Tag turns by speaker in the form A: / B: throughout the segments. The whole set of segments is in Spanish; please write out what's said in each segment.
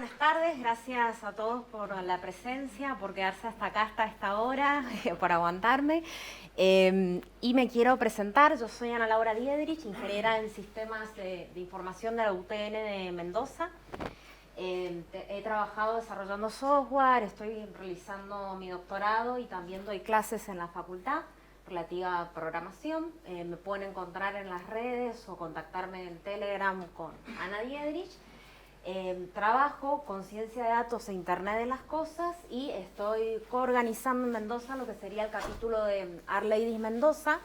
A: buenas tardes, gracias a todos por la presencia, por quedarse hasta acá, hasta esta hora, por aguantarme. Y me quiero presentar, yo soy Ana Laura Diedrich, ingeniera en Sistemas de Información de la UTN de Mendoza. He trabajado desarrollando software, estoy realizando mi doctorado y también doy clases en la facultad relativa a programación. Me pueden encontrar en las redes o contactarme en Telegram con Ana Diedrich. Trabajo con ciencia de datos e Internet de las cosas y estoy coorganizando en Mendoza lo que sería el capítulo de R-Ladies Mendoza.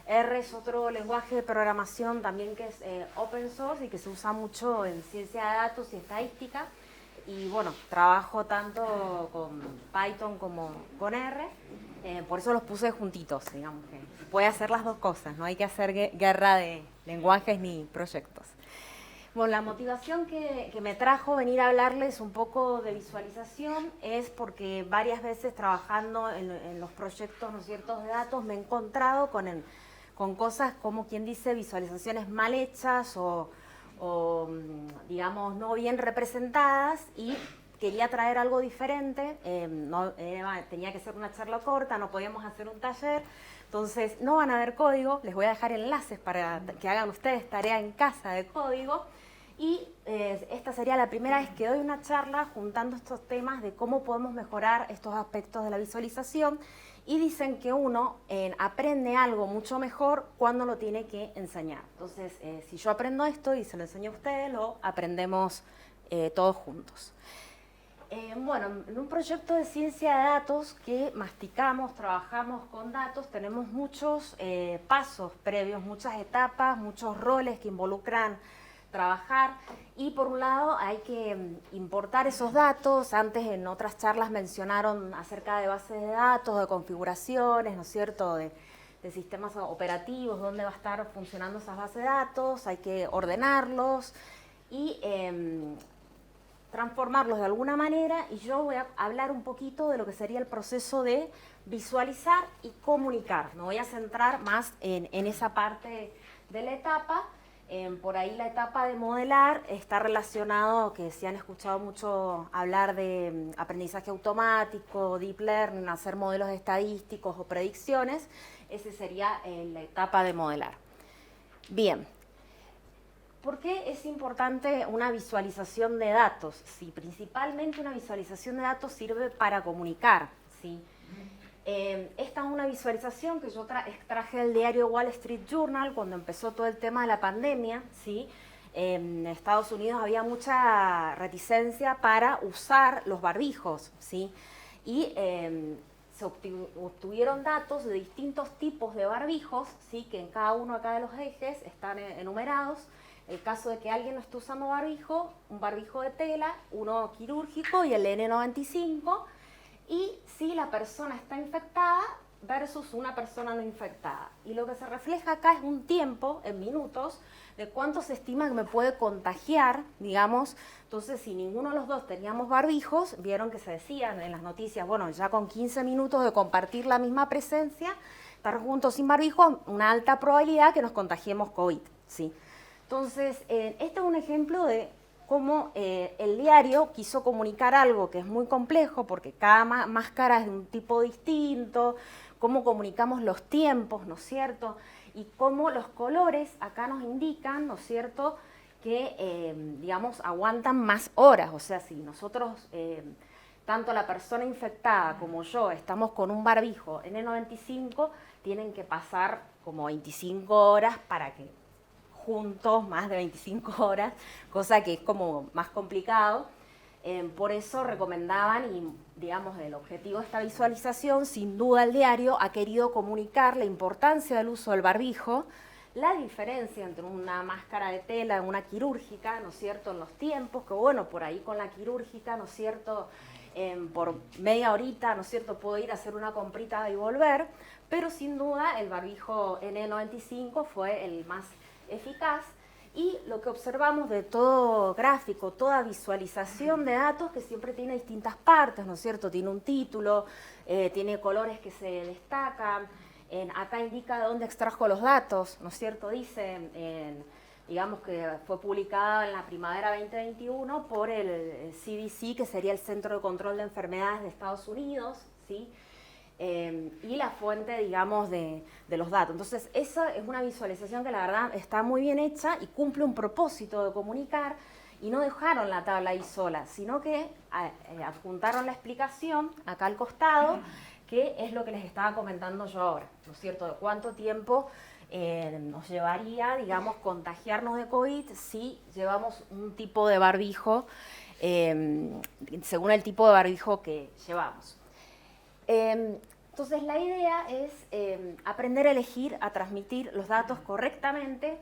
A: R es otro lenguaje de programación también que es open source y que se usa mucho en ciencia de datos y estadística. Y bueno, trabajo tanto con Python como con R, por eso los puse juntitos, digamos que puede hacer las dos cosas, no hay que hacer guerra de lenguajes ni proyectos. Bueno, la motivación que me trajo venir a hablarles un poco de visualización es porque varias veces trabajando en los proyectos, ¿no es cierto?, de datos me he encontrado con cosas como quien dice visualizaciones mal hechas o digamos no bien representadas y quería traer algo diferente, tenía que ser una charla corta, no podíamos hacer un taller, entonces no van a ver código, les voy a dejar enlaces para que hagan ustedes tarea en casa de código. Y esta sería la primera vez que doy una charla juntando estos temas de cómo podemos mejorar estos aspectos de la visualización y dicen que uno aprende algo mucho mejor cuando lo tiene que enseñar. Entonces, si yo aprendo esto y se lo enseño a ustedes, lo aprendemos todos juntos. Bueno, en un proyecto de ciencia de datos que masticamos, trabajamos con datos, tenemos muchos pasos previos, muchas etapas, muchos roles que involucran trabajar y por un lado hay que importar esos datos. Antes en otras charlas mencionaron acerca de bases de datos, de configuraciones, ¿no es cierto?, de sistemas operativos, dónde va a estar funcionando esas bases de datos, hay que ordenarlos y transformarlos de alguna manera, y yo voy a hablar un poquito de lo que sería el proceso de visualizar y comunicar. Me voy a centrar más en esa parte de la etapa. Por ahí la etapa de modelar está relacionado, que si han escuchado mucho hablar de aprendizaje automático, deep learning, hacer modelos estadísticos o predicciones, esa sería la etapa de modelar. Bien, ¿por qué es importante una visualización de datos? Sí, principalmente una visualización de datos sirve para comunicar, ¿sí? Esta es una visualización que yo extraje del diario Wall Street Journal cuando empezó todo el tema de la pandemia, ¿sí? En Estados Unidos había mucha reticencia para usar los barbijos, ¿sí? Y se obtuvieron datos de distintos tipos de barbijos, ¿sí? Que en cada uno acá de los ejes están enumerados. El caso de que alguien no esté usando barbijo, un barbijo de tela, uno quirúrgico y el N95, y si la persona está infectada versus una persona no infectada. Y lo que se refleja acá es un tiempo, en minutos, de cuánto se estima que me puede contagiar, digamos. Entonces, si ninguno de los dos teníamos barbijos, vieron que se decían en las noticias, bueno, ya con 15 minutos de compartir la misma presencia, estar juntos sin barbijo, una alta probabilidad que nos contagiemos COVID, ¿sí? Entonces, este es un ejemplo de cómo el diario quiso comunicar algo que es muy complejo porque cada máscara es de un tipo distinto, cómo comunicamos los tiempos, ¿no es cierto? Y cómo los colores acá nos indican, ¿no es cierto?, que, digamos, aguantan más horas. O sea, si nosotros, tanto la persona infectada como yo, estamos con un barbijo N95, tienen que pasar como 25 horas para que juntos, más de 25 horas, cosa que es como más complicado. Por eso recomendaban, y digamos el objetivo de esta visualización, sin duda el diario ha querido comunicar la importancia del uso del barbijo, la diferencia entre una máscara de tela y una quirúrgica, ¿no es cierto?, en los tiempos, que bueno, por ahí con la quirúrgica, ¿no es cierto?, por media horita, ¿no es cierto?, puedo ir a hacer una comprita y volver, pero sin duda el barbijo N95 fue el más eficaz. Y lo que observamos de todo gráfico, toda visualización de datos, que siempre tiene distintas partes, ¿no es cierto? Tiene un título, tiene colores que se destacan, acá indica de dónde extrajo los datos, ¿no es cierto? Dice digamos que fue publicada en la primavera 2021 por el CDC, que sería el Centro de Control de Enfermedades de Estados Unidos, ¿sí? Y la fuente, digamos, de los datos. Entonces, esa es una visualización que la verdad está muy bien hecha y cumple un propósito de comunicar, y no dejaron la tabla ahí sola, sino que adjuntaron la explicación acá al costado, que es lo que les estaba comentando yo ahora, ¿no es cierto?, de cuánto tiempo nos llevaría, digamos, contagiarnos de COVID si llevamos un tipo de barbijo, según el tipo de barbijo que llevamos. Entonces la idea es aprender a elegir, a transmitir los datos correctamente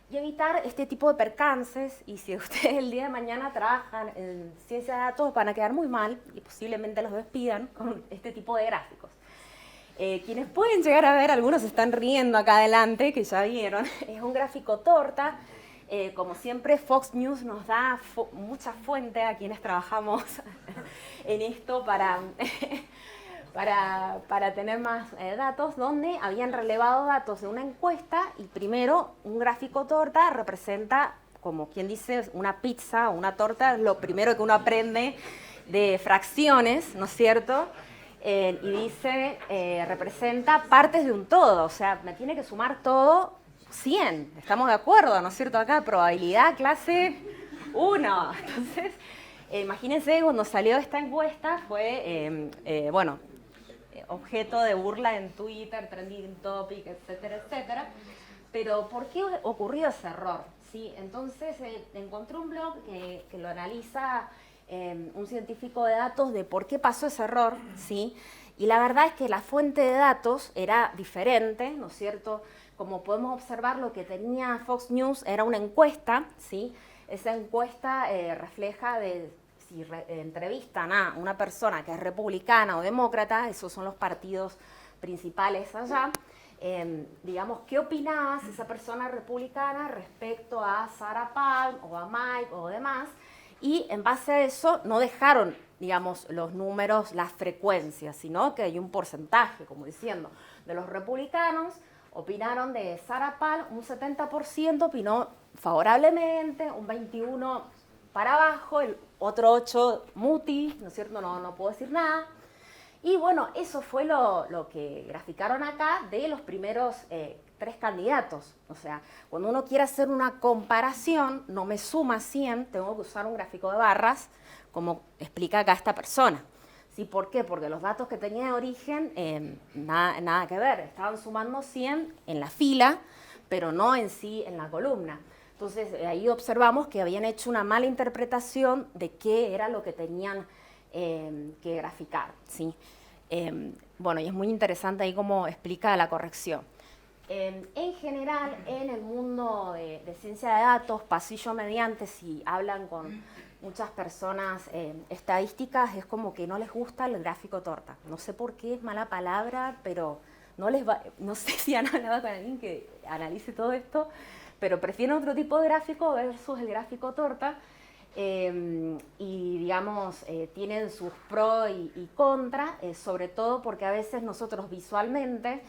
A: y evitar este tipo de percances. Y si ustedes el día de mañana trabajan en ciencia de datos, van a quedar muy mal y posiblemente los despidan con este tipo de gráficos. Quienes pueden llegar a ver, algunos están riendo acá adelante, que ya vieron, es un gráfico torta. Como siempre, Fox News nos da mucha fuente a quienes trabajamos en esto para tener más datos, donde habían relevado datos de una encuesta y primero un gráfico torta representa, como quien dice, una pizza o una torta, lo primero que uno aprende de fracciones, ¿no es cierto? Y dice, representa partes de un todo, o sea, me tiene que sumar todo 100, estamos de acuerdo, ¿no es cierto? Acá, probabilidad clase 1. Entonces, imagínense, cuando salió esta encuesta fue, bueno, objeto de burla en Twitter, trending topic, etcétera, etcétera. Pero, ¿por qué ocurrió ese error? ¿Sí? Entonces, encontré un blog que lo analiza un científico de datos de por qué pasó ese error, ¿sí? Y la verdad es que la fuente de datos era diferente, ¿no es cierto? Como podemos observar, lo que tenía Fox News era una encuesta, ¿sí? Esa encuesta refleja si entrevistan a una persona que es republicana o demócrata, esos son los partidos principales allá, digamos, ¿qué opinaba esa persona republicana respecto a Sarah Palin o a Mike o demás? Y en base a eso no dejaron, digamos, los números, las frecuencias, sino que hay un porcentaje, como diciendo, de los republicanos opinaron de Sarah Palin, un 70% opinó favorablemente, un 21% para abajo, el otro 8% muti, ¿no es cierto? No puedo decir nada. Y bueno, eso fue lo que graficaron acá de los primeros 3 candidatos. O sea, cuando uno quiere hacer una comparación, no me suma 100, tengo que usar un gráfico de barras, como explica acá esta persona. ¿Sí? ¿Por qué? Porque los datos que tenía de origen, nada que ver, estaban sumando 100 en la fila, pero no en sí en la columna. Entonces, ahí observamos que habían hecho una mala interpretación de qué era lo que tenían que graficar, ¿sí? Bueno, y es muy interesante ahí cómo explica la corrección. En general, en el mundo de ciencia de datos, pasillo mediante, si hablan con muchas personas estadísticas, es como que no les gusta el gráfico torta. No sé por qué, es mala palabra, pero no sé si han hablado con alguien que analice todo esto, pero prefieren otro tipo de gráfico versus el gráfico torta. Y digamos, tienen sus pros y contras, sobre todo porque a veces nosotros visualmente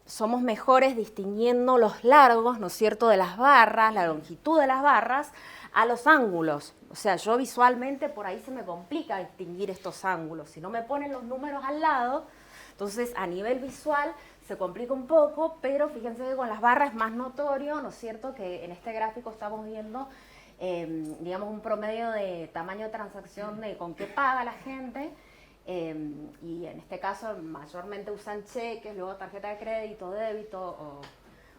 A: somos mejores distinguiendo los largos, ¿no es cierto?, de las barras, la longitud de las barras, a los ángulos. O sea, yo visualmente por ahí se me complica distinguir estos ángulos. Si no me ponen los números al lado, entonces a nivel visual se complica un poco, pero fíjense que con las barras es más notorio, ¿no es cierto?, que en este gráfico estamos viendo digamos, un promedio de tamaño de transacción de con qué paga la gente, y en este caso mayormente usan cheques, luego tarjeta de crédito, débito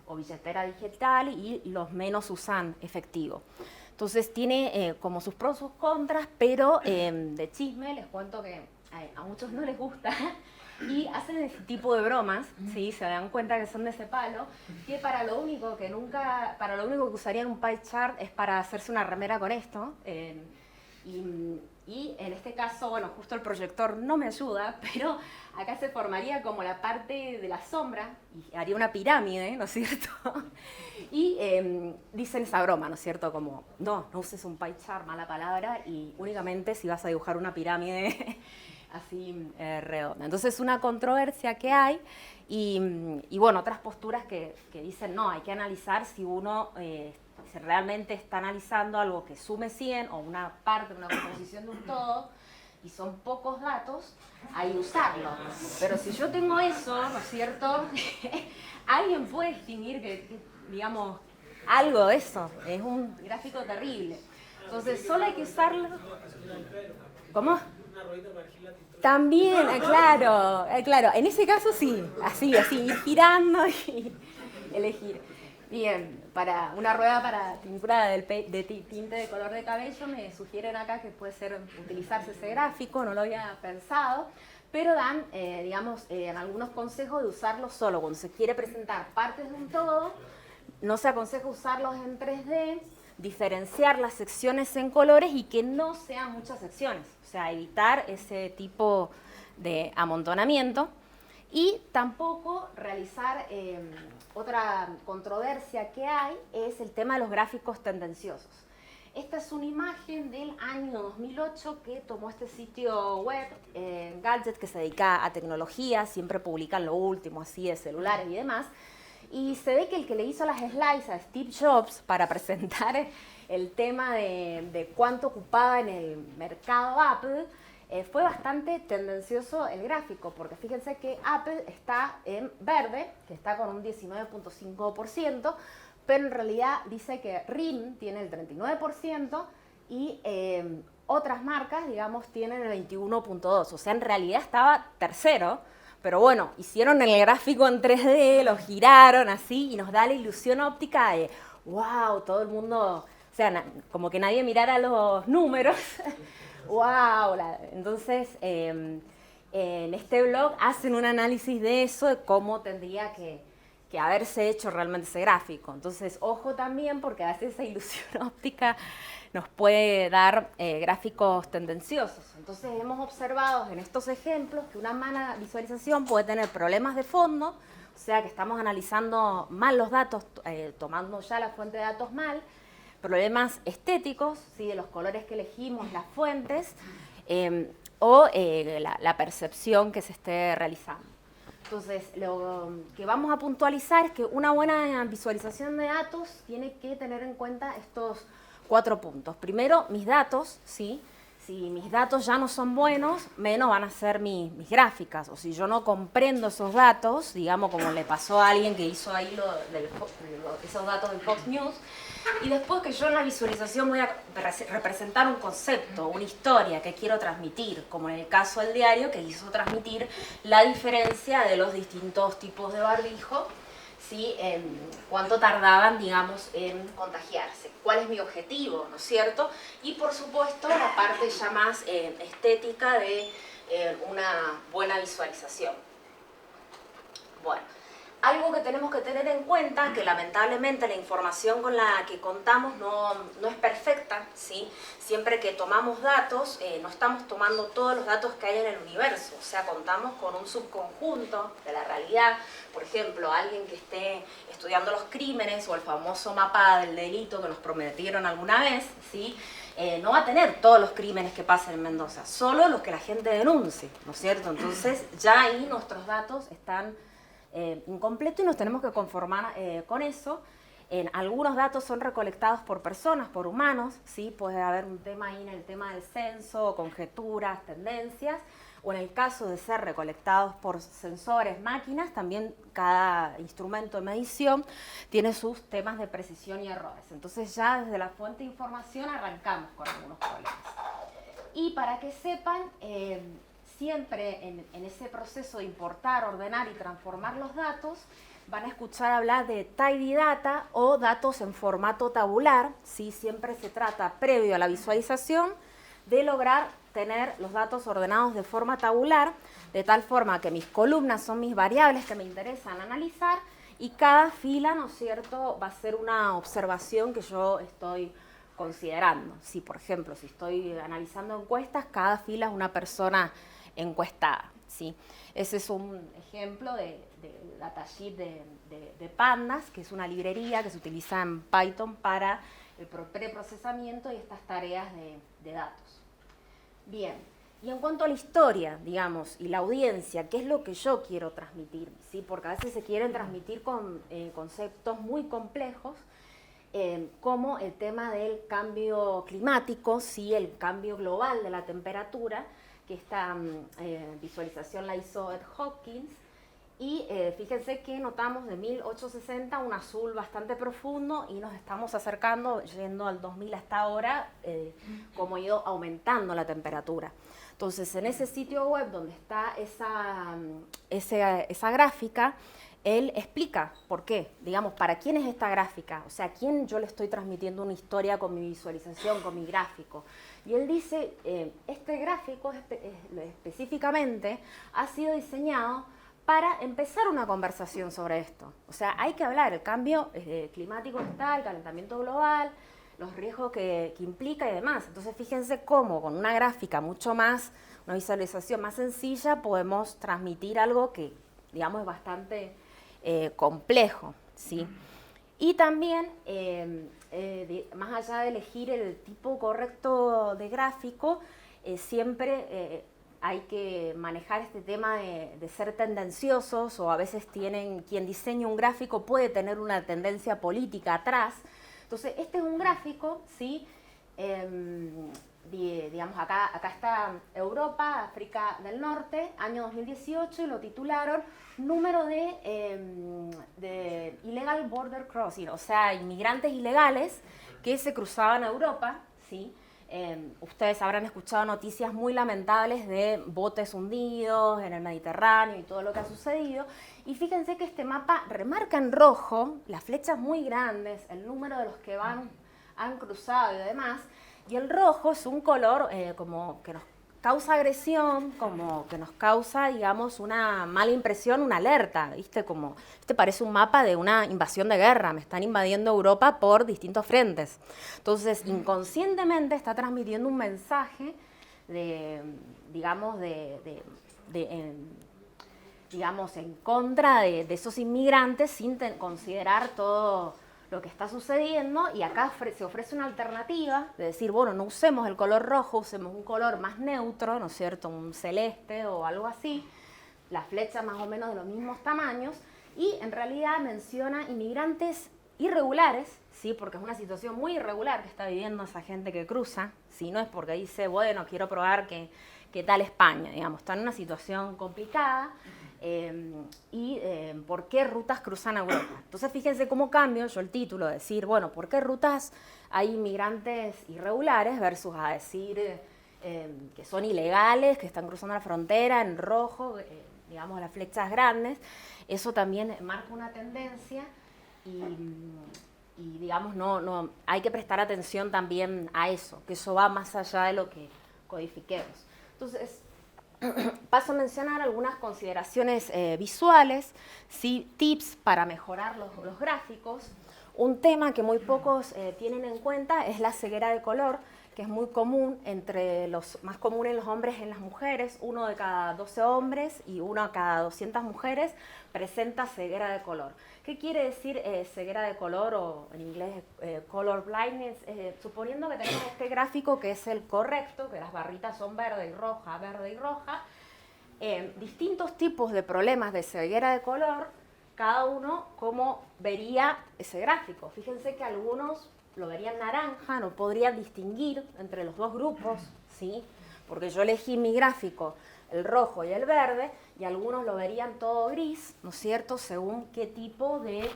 A: o billetera digital, y los menos usan efectivo. Entonces tiene como sus pros y sus contras, pero de chisme les cuento que a muchos no les gusta y hacen ese tipo de bromas, ¿sí? Se dan cuenta que son de ese palo, que para lo único que usarían un pie chart es para hacerse una remera con esto. Y en este caso, bueno, justo el proyector no me ayuda, pero acá se formaría como la parte de la sombra y haría una pirámide, ¿no es cierto? Y dicen esa broma, ¿no es cierto? Como, no uses un pie chart, mala palabra, y únicamente si vas a dibujar una pirámide así redonda. Entonces, una controversia que hay y bueno, otras posturas que dicen, no, hay que analizar si uno si realmente está analizando algo que sume 100 o una parte, una composición de un todo, y son pocos datos, ahí usarlo. Pero si yo tengo eso, ¿no es cierto? Alguien puede distinguir que, digamos, algo de eso. Es un gráfico terrible. Entonces, solo hay que usarlo. ¿Cómo? También, claro, claro. En ese caso sí, así, ir girando y elegir. Bien, para una rueda para tintura de tinte de color de cabello me sugieren acá que puede ser utilizarse ese gráfico, no lo había pensado, pero dan, digamos, en algunos consejos de usarlo solo. Cuando se quiere presentar partes de un todo, no se aconseja usarlos en 3D, diferenciar las secciones en colores y que no sean muchas secciones, o sea, evitar ese tipo de amontonamiento. Y tampoco realizar, otra controversia que hay es el tema de los gráficos tendenciosos. Esta es una imagen del año 2008 que tomó este sitio web, Gadget, que se dedica a tecnología, siempre publican lo último así de celulares y demás. Y se ve que el que le hizo las slides a Steve Jobs para presentar el tema de cuánto ocupaba en el mercado Apple, fue bastante tendencioso el gráfico, porque fíjense que Apple está en verde, que está con un 19.5%, pero en realidad dice que RIM tiene el 39% y otras marcas, digamos, tienen el 21.2%. O sea, en realidad estaba tercero, pero bueno, hicieron el gráfico en 3D, lo giraron así y nos da la ilusión óptica de, wow, todo el mundo, o sea, como que nadie mirara los números. ¡Wow! Entonces, en este blog hacen un análisis de eso, de cómo tendría que haberse hecho realmente ese gráfico. Entonces, ojo también, porque a veces esa ilusión óptica nos puede dar gráficos tendenciosos. Entonces, hemos observado en estos ejemplos que una mala visualización puede tener problemas de fondo, o sea, que estamos analizando mal los datos, tomando ya la fuente de datos mal, problemas estéticos, ¿sí? De los colores que elegimos, las fuentes, o la percepción que se esté realizando. Entonces, lo que vamos a puntualizar es que una buena visualización de datos tiene que tener en cuenta estos 4 puntos. Primero, mis datos, ¿sí? Si mis datos ya no son buenos, menos van a ser mis gráficas. O si yo no comprendo esos datos, digamos como le pasó a alguien que hizo ahí esos datos del Fox News, y después que yo en la visualización voy a representar un concepto, una historia que quiero transmitir, como en el caso del diario que hizo transmitir la diferencia de los distintos tipos de barbijo, ¿sí? Cuánto tardaban, digamos, en contagiarse, cuál es mi objetivo, ¿no es cierto? Y por supuesto la parte ya más estética de una buena visualización. Bueno. Algo que tenemos que tener en cuenta, que lamentablemente la información con la que contamos no es perfecta, ¿sí? Siempre que tomamos datos, no estamos tomando todos los datos que hay en el universo, o sea, contamos con un subconjunto de la realidad. Por ejemplo, alguien que esté estudiando los crímenes o el famoso mapa del delito que nos prometieron alguna vez, ¿sí? No va a tener todos los crímenes que pasan en Mendoza, solo los que la gente denuncie, ¿no es cierto? Entonces, ya ahí nuestros datos están incompleto y nos tenemos que conformar con eso. Algunos datos son recolectados por personas, por humanos, ¿sí? Puede haber un tema ahí en el tema del censo, conjeturas, tendencias, o en el caso de ser recolectados por sensores, máquinas, también cada instrumento de medición tiene sus temas de precisión y errores. Entonces ya desde la fuente de información arrancamos con algunos problemas. Y para que sepan, siempre en ese proceso de importar, ordenar y transformar los datos, van a escuchar hablar de tidy data o datos en formato tabular, ¿sí? Siempre se trata, previo a la visualización, de lograr tener los datos ordenados de forma tabular, de tal forma que mis columnas son mis variables que me interesan analizar y cada fila, ¿no es cierto?, va a ser una observación que yo estoy considerando. Si, por ejemplo, si estoy analizando encuestas, cada fila es una persona encuestada, ¿sí? Ese es un ejemplo de datasheet de Pandas, que es una librería que se utiliza en Python para el preprocesamiento y estas tareas de datos. Bien, y en cuanto a la historia, digamos, y la audiencia, ¿qué es lo que yo quiero transmitir? ¿Sí? Porque a veces se quieren transmitir con conceptos muy complejos como el tema del cambio climático, sí, el cambio global de la temperatura, que esta visualización la hizo Ed Hopkins, y fíjense que notamos de 1860 un azul bastante profundo y nos estamos acercando, yendo al 2000 hasta ahora, cómo ha ido aumentando la temperatura. Entonces, en ese sitio web donde está esa gráfica, él explica por qué, digamos, para quién es esta gráfica, o sea, a quién yo le estoy transmitiendo una historia con mi visualización, con mi gráfico. Y él dice, este gráfico específicamente ha sido diseñado para empezar una conversación sobre esto. O sea, hay que hablar, el cambio climático está, el calentamiento global, los riesgos que implica y demás. Entonces, fíjense cómo con una gráfica mucho más, una visualización más sencilla, podemos transmitir algo que, digamos, es bastante complejo, ¿sí? Y también, más allá de elegir el tipo correcto de gráfico, siempre hay que manejar este tema de ser tendenciosos, o a veces quien diseña un gráfico puede tener una tendencia política atrás. Entonces, este es un gráfico, ¿sí? Digamos, acá está Europa, África del Norte, año 2018, y lo titularon número de illegal border crossing, o sea, inmigrantes ilegales que se cruzaban a Europa, ¿sí? Ustedes habrán escuchado noticias muy lamentables de botes hundidos en el Mediterráneo y todo lo que ha sucedido. Y fíjense que este mapa remarca en rojo las flechas muy grandes, el número de los que han cruzado y demás. Y el rojo es un color como que nos causa agresión, como que nos causa, digamos, una mala impresión, una alerta, ¿viste? Como, este parece un mapa de una invasión de guerra, me están invadiendo Europa por distintos frentes. Entonces, inconscientemente está transmitiendo un mensaje digamos, en contra de esos inmigrantes, sin considerar todo lo que está sucediendo, y acá se ofrece una alternativa de decir, bueno, no usemos el color rojo, usemos un color más neutro, ¿no es cierto?, un celeste o algo así, las flechas más o menos de los mismos tamaños, y en realidad menciona inmigrantes irregulares, ¿sí?, porque es una situación muy irregular que está viviendo esa gente que cruza, ¿sí? No es porque dice, bueno, quiero probar qué tal España, digamos, está en una situación complicada. ¿Por qué rutas cruzan a Europa? Entonces, fíjense cómo cambio yo el título, de decir, bueno, ¿por qué rutas hay inmigrantes irregulares versus a decir que son ilegales, que están cruzando la frontera en rojo, digamos, las flechas grandes? Eso también marca una tendencia y digamos, no hay que prestar atención también a eso, que eso va más allá de lo que codifiquemos. Entonces, paso a mencionar algunas consideraciones visuales, ¿sí? Tips para mejorar los gráficos. Un tema que muy pocos tienen en cuenta es la ceguera de color, que es muy común, más común en los hombres y en las mujeres. 1 de cada 12 hombres y 1 de cada 200 mujeres presenta ceguera de color. ¿Qué quiere decir ceguera de color, o en inglés color blindness? Suponiendo que tenemos este gráfico que es el correcto, que las barritas son verde y roja, distintos tipos de problemas de ceguera de color, cada uno cómo vería ese gráfico. Fíjense que algunos lo verían naranja, no podrían distinguir entre los dos grupos, ¿sí? Porque yo elegí mi gráfico el rojo y el verde, y algunos lo verían todo gris, ¿no es cierto?, según qué tipo de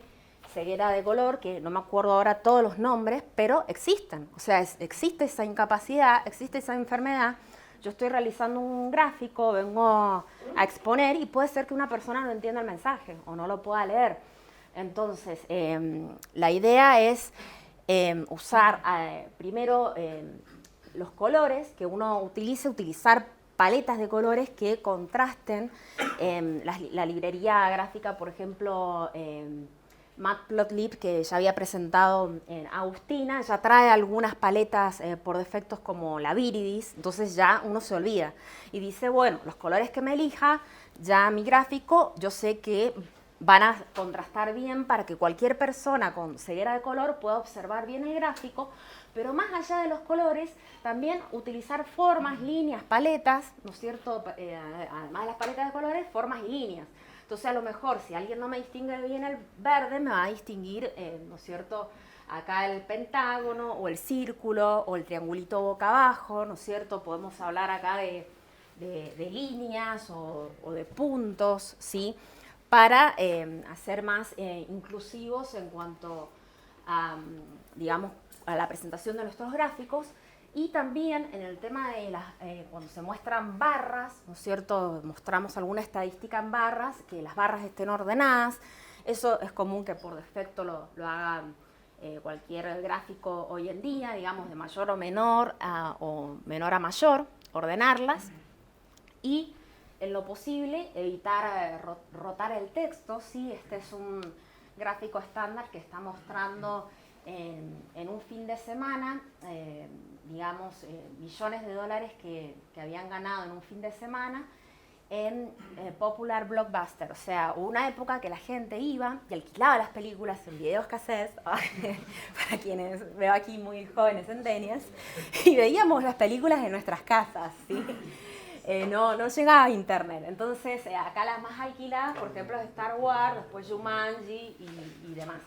A: ceguera de color, que no me acuerdo ahora todos los nombres, pero existen. O sea, existe esa incapacidad, existe esa enfermedad. Yo estoy realizando un gráfico, vengo a exponer, y puede ser que una persona no entienda el mensaje o no lo pueda leer. Entonces, la idea es usar primero los colores que uno utilizar paletas de colores que contrasten. La librería gráfica, por ejemplo, Matplotlib, que ya había presentado en Agustina, ya trae algunas paletas por defectos como la Viridis, entonces ya uno se olvida y dice, bueno, los colores que me elija, ya mi gráfico, yo sé que van a contrastar bien para que cualquier persona con ceguera de color pueda observar bien el gráfico, pero más allá de los colores, también utilizar formas, líneas, paletas, ¿no es cierto? Además de las paletas de colores, formas y líneas. Entonces, a lo mejor, si alguien no me distingue bien el verde, me va a distinguir, ¿no es cierto?, acá el pentágono o el círculo o el triangulito boca abajo, ¿no es cierto? Podemos hablar acá de líneas o de puntos, ¿sí? Para hacer más inclusivos en cuanto a, digamos, a la presentación de nuestros gráficos. Y también en el tema de cuando se muestran barras, ¿no es cierto? Mostramos alguna estadística en barras, que las barras estén ordenadas. Eso es común que por defecto lo hagan cualquier gráfico hoy en día, digamos, de mayor o menor a mayor, ordenarlas. Y en lo posible evitar rotar el texto. ¿Sí? Este es un gráfico estándar que está mostrando en un fin de semana, digamos, millones de dólares que habían ganado en un fin de semana en Popular Blockbuster. O sea, hubo una época que la gente iba y alquilaba las películas en videocassettes, para quienes veo aquí muy jóvenes centenias, y veíamos las películas en nuestras casas, ¿sí? No llegaba a internet. Entonces, acá las más alquiladas, por ejemplo, es Star Wars, después Jumanji y demás.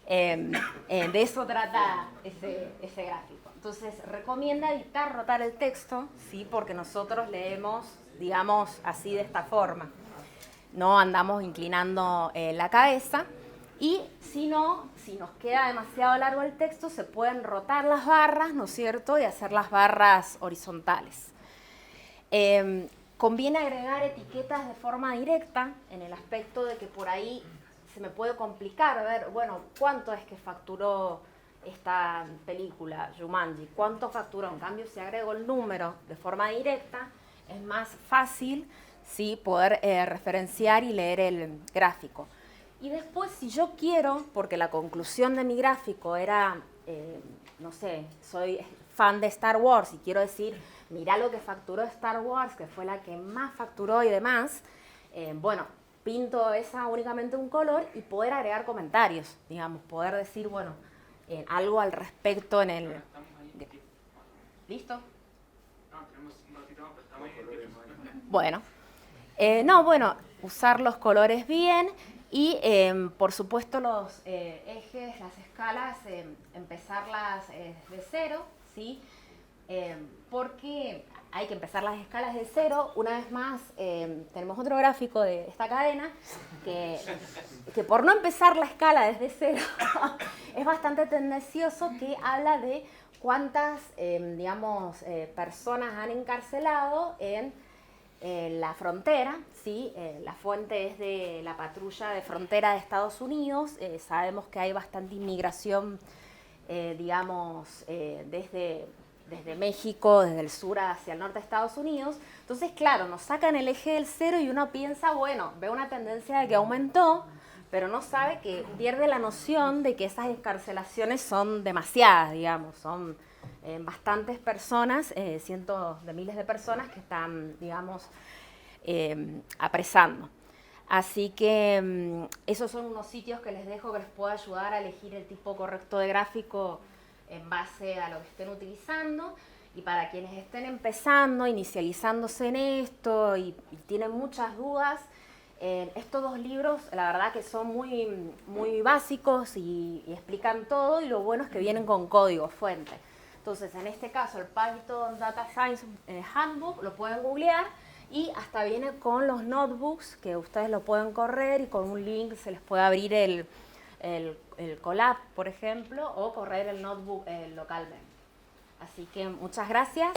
A: De eso trata ese gráfico. Entonces, recomienda evitar rotar el texto, ¿sí? Porque nosotros leemos, digamos, así de esta forma. No andamos inclinando la cabeza. Y si nos queda demasiado largo el texto, se pueden rotar las barras, ¿no es cierto? Y hacer las barras horizontales. Conviene agregar etiquetas de forma directa en el aspecto de que por ahí se me puede complicar ver, bueno, cuánto es que facturó esta película, Jumanji, cuánto facturó. En cambio, si agrego el número de forma directa, es más fácil, ¿sí? Poder referenciar y leer el gráfico. Y después, si yo quiero, porque la conclusión de mi gráfico era, no sé, soy fan de Star Wars y quiero decir, mirá lo que facturó Star Wars, que fue la que más facturó y demás, bueno, pinto esa únicamente un color y poder agregar comentarios, digamos, poder decir, bueno, algo al respecto en el... ¿Listo? Bueno, usar los colores bien y, por supuesto, los ejes, las escalas, empezarlas de cero, ¿sí? Porque hay que empezar las escalas de cero. Una vez más, tenemos otro gráfico de esta cadena que por no empezar la escala desde cero es bastante tendencioso, que habla de cuántas, personas han encarcelado en la frontera, ¿sí? La fuente es de la patrulla de frontera de Estados Unidos. Sabemos que hay bastante inmigración, desde México, desde el sur hacia el norte de Estados Unidos. Entonces, claro, nos sacan el eje del cero y uno piensa, bueno, ve una tendencia de que aumentó, pero no sabe que pierde la noción de que esas excarcelaciones son demasiadas, digamos, son bastantes personas, cientos de miles de personas que están, digamos, apresando. Así que esos son unos sitios que les dejo que les pueda ayudar a elegir el tipo correcto de gráfico en base a lo que estén utilizando. Y para quienes estén empezando, inicializándose en esto y tienen muchas dudas, estos dos libros la verdad que son muy, muy básicos y explican todo, y lo bueno es que vienen con código fuente. Entonces, en este caso, el Python Data Science Handbook lo pueden googlear, y hasta viene con los notebooks que ustedes lo pueden correr, y con un link se les puede abrir el Colab, por ejemplo, o correr el notebook localmente. Así que muchas gracias.